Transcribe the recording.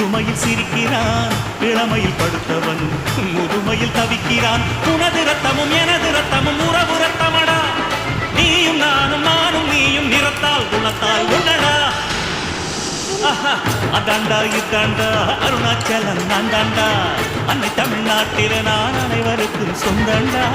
புதுமையில் சிரிக்கிறான், இளமையில் படுத்தவன் முதுமையில் தவிக்கிறான். உனது ரத்தமும் எனது ரத்தமும் உறவு ரத்தமடா, நீயும் நானும் நானும் நீயும் நிறத்தால் குணத்தால் உண்டடா. அதாண்டா இதாண்டா அருணாச்சலம் நான் தாண்டா, அன்னை தமிழ்நாட்டில நான் அனைவருக்கும் சொந்தண்டா.